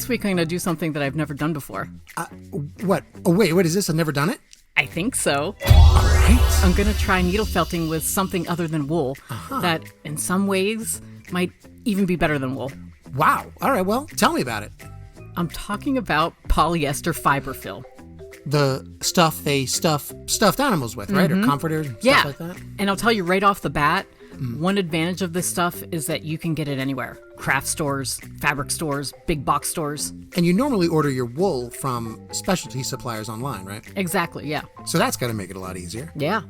week I'm going to do something that I've never done before. What? Oh, wait, what is this? I've never done it? I think so. All right. I'm going to try needle felting with something other than wool that in some ways might even be better than wool. Wow. All right, well, tell me about it. I'm talking about polyester fiber fill. The stuff they stuff stuffed animals with, right? Or comforters, stuff like that? And I'll tell you right off the bat, one advantage of this stuff is that you can get it anywhere. Craft stores, fabric stores, big box stores. And you normally order your wool from specialty suppliers online, right? Exactly, yeah. So that's got to make it a lot easier. Yeah.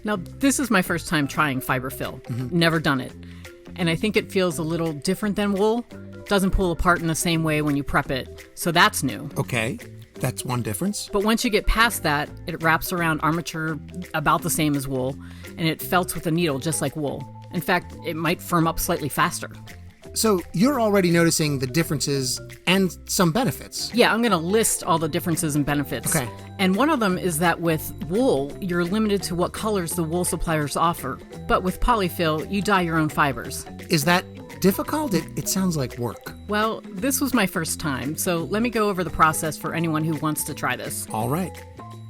Now, this is my first time trying fiber fill. Never done it. And I think it feels a little different than wool. Doesn't pull apart in the same way when you prep it. So that's new. Okay, that's one difference. But once you get past that, it wraps around armature about the same as wool, and it felts with a needle just like wool. In fact, it might firm up slightly faster. So you're already noticing the differences and some benefits. Yeah, I'm going to list all the differences and benefits. Okay. And one of them is that with wool, you're limited to what colors the wool suppliers offer. But with Poly-Fil, you dye your own fibers. Is that difficult? It sounds like work. Well, this was my first time, so let me go over the process for anyone who wants to try this. All right.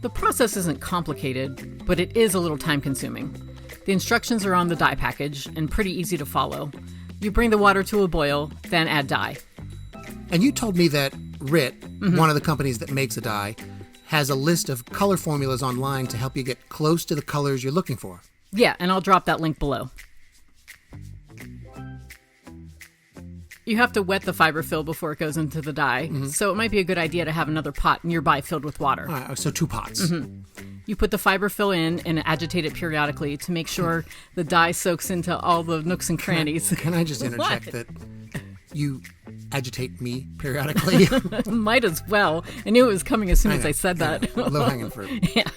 The process isn't complicated, but it is a little time-consuming. The instructions are on the dye package and pretty easy to follow. You bring the water to a boil, then add dye. And you told me that RIT, one of the companies that makes a dye, has a list of color formulas online to help you get close to the colors you're looking for. Yeah, and I'll drop that link below. You have to wet the fiber fill before it goes into the dye, so it might be a good idea to have another pot nearby filled with water. All right, so 2 pots. You put the fiber fill in and agitate it periodically to make sure the dye soaks into all the nooks and crannies. Can I just interject that you agitate me periodically? Might as well. I knew it was coming as soon as I said that. Low-hanging fruit. Yeah.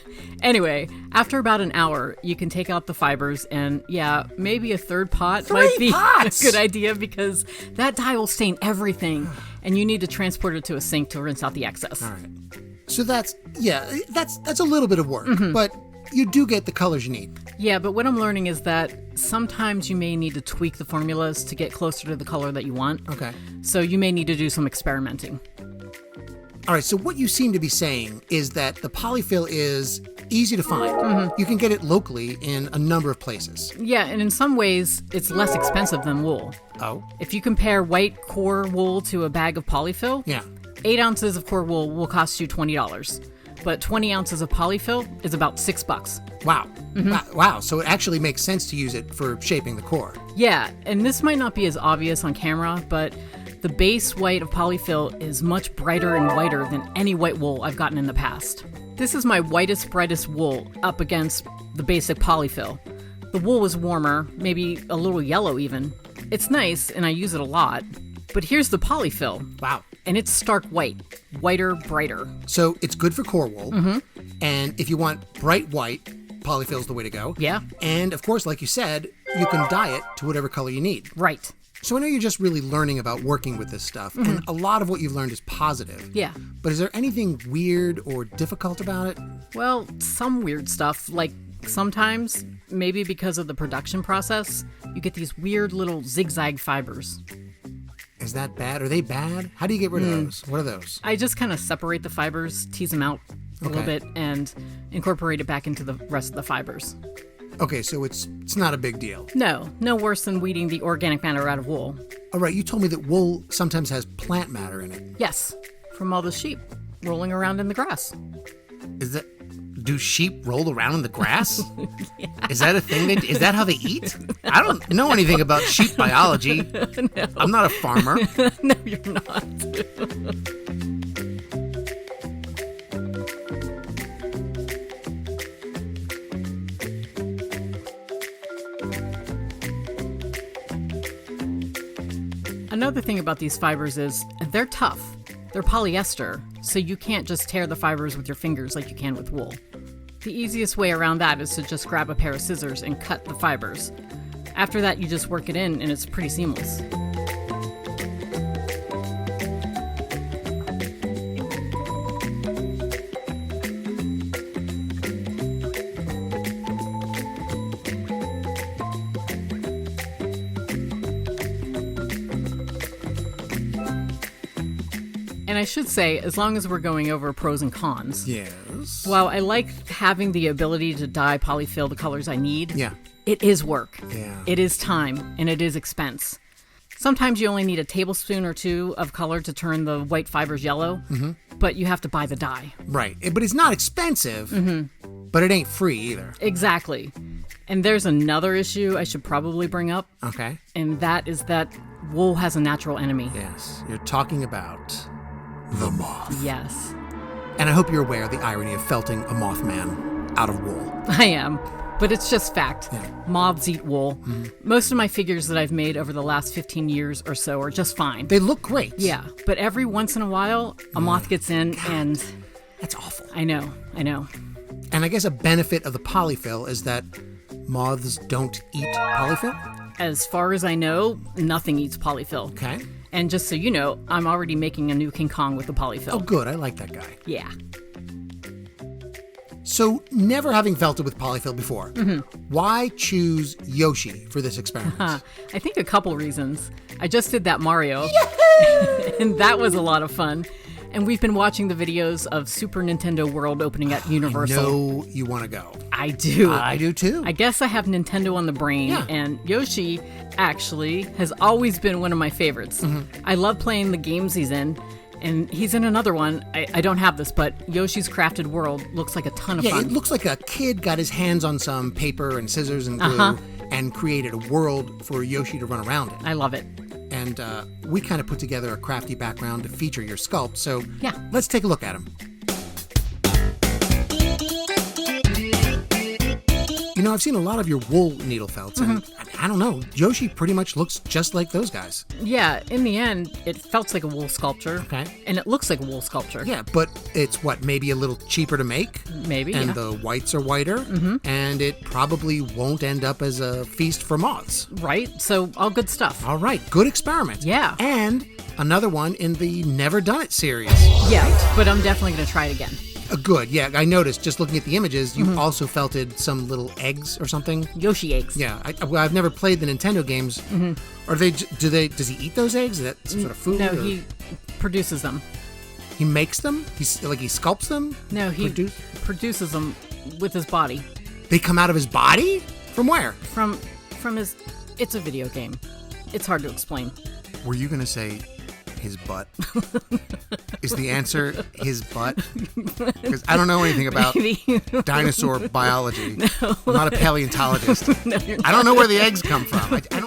Anyway, after about an hour, you can take out the fibers, and yeah, maybe a third pot might be a good idea because that dye will stain everything, and you need to transport it to a sink to rinse out the excess. All right. So that's a little bit of work, but you do get the colors you need. Yeah, but what I'm learning is that sometimes you may need to tweak the formulas to get closer to the color that you want. Okay. So you may need to do some experimenting. All right, so what you seem to be saying is that the Poly-Fil is easy to find. You can get it locally in a number of places. Yeah, and in some ways, it's less expensive than wool. Oh? If you compare white core wool to a bag of Poly-Fil, Yeah. 8 ounces of core wool will cost you $20. But 20 ounces of Poly-Fil is about $6. Wow. Wow. So it actually makes sense to use it for shaping the core. Yeah, and this might not be as obvious on camera, but the base white of Poly-Fil is much brighter and whiter than any white wool I've gotten in the past. This is my whitest, brightest wool up against the basic Poly-Fil. The wool was warmer, maybe a little yellow even. It's nice, and I use it a lot. But here's the Poly-Fil. Wow. And it's stark white. Whiter, brighter. So it's good for core wool. And if you want bright white, Poly-Fil's the way to go. Yeah. And of course, like you said, you can dye it to whatever color you need. Right. So I know you're just really learning about working with this stuff, and a lot of what you've learned is positive. Yeah. But is there anything weird or difficult about it? Well, some weird stuff, like sometimes, maybe because of the production process, you get these weird little zigzag fibers. Is that bad? Are they bad? How do you get rid of those? What are those? I just kind of separate the fibers, tease them out a little bit, and incorporate it back into the rest of the fibers. Okay, so it's not a big deal. No worse than weeding the organic matter out of wool. All right, you told me that wool sometimes has plant matter in it. Yes, from all the sheep rolling around in the grass. Do sheep roll around in the grass? Yeah. Is that a thing? Is that how they eat? I don't know anything about sheep biology. No. I'm not a farmer. No, you're not. Another thing about these fibers is they're tough. They're polyester, so you can't just tear the fibers with your fingers like you can with wool. The easiest way around that is to just grab a pair of scissors and cut the fibers. After that, you just work it in and it's pretty seamless. And I should say, as long as we're going over pros and cons. Yes. While I like having the ability to dye polyfill the colors I need, Yeah. it is work. Yeah. It is time, and it is expense. Sometimes you only need a tablespoon or two of color to turn the white fibers yellow, but you have to buy the dye. Right. But it's not expensive, but it ain't free either. Exactly. And there's another issue I should probably bring up, Okay. and that is that wool has a natural enemy. Yes. You're talking about the moth. Yes, And I hope you're aware of the irony of felting a mothman out of wool. I am. But it's just fact. Yeah. Moths eat wool. Most of my figures that I've made over the last 15 years or so are just fine. They look great. Yeah, but every once in a while, a moth gets in, and That's awful. I know. And I guess a benefit of the polyfill is that moths don't eat polyfill. As far as I know, nothing eats polyfill. Okay. And just so you know, I'm already making a new King Kong with the polyfill. Oh, good. I like that guy. Yeah. So, never having felted with polyfill before, why choose Yoshi for this experiment? I think a couple reasons. I just did that Mario, and that was a lot of fun. And we've been watching the videos of Super Nintendo World opening at Universal. I know you want to go. I do. I do too. I guess I have Nintendo on the brain, Yeah. and Yoshi actually has always been one of my favorites. I love playing the games he's in, and he's in another one. I don't have this, but Yoshi's Crafted World looks like a ton of Yeah, fun. it looks like a kid got his hands on some paper and scissors and glue and created a world for Yoshi to run around in. I love it. And we kind of put together a crafty background to feature your sculpt. So Yeah. let's take a look at him. You know, I've seen a lot of your wool needle felts, and I don't know, Yoshi pretty much looks just like those guys. Yeah, in the end, it felt like a wool sculpture. Okay. And it looks like a wool sculpture. Yeah, but it's maybe a little cheaper to make? Maybe, And yeah. the whites are whiter, and it probably won't end up as a feast for moths. Right? So, all good stuff. All right, good experiment. Yeah. And another one in the Never Done It series. Yeah, but I'm definitely going to try it again. Good, yeah. I noticed just looking at the images, you also felted some little eggs or something. Yoshi eggs. Yeah, I've never played the Nintendo games. Are they? Does he eat those eggs? Is that some sort of food? No, or he produces them. he makes them. He sculpts them. No, he produces them with his body. They come out of his body. From where? From his... It's a video game. It's hard to explain. Were you gonna say his butt? Is the answer his butt? Because I don't know anything about Maybe. dinosaur biology. I'm not a paleontologist. No, you're I don't know where the eggs come from. I don't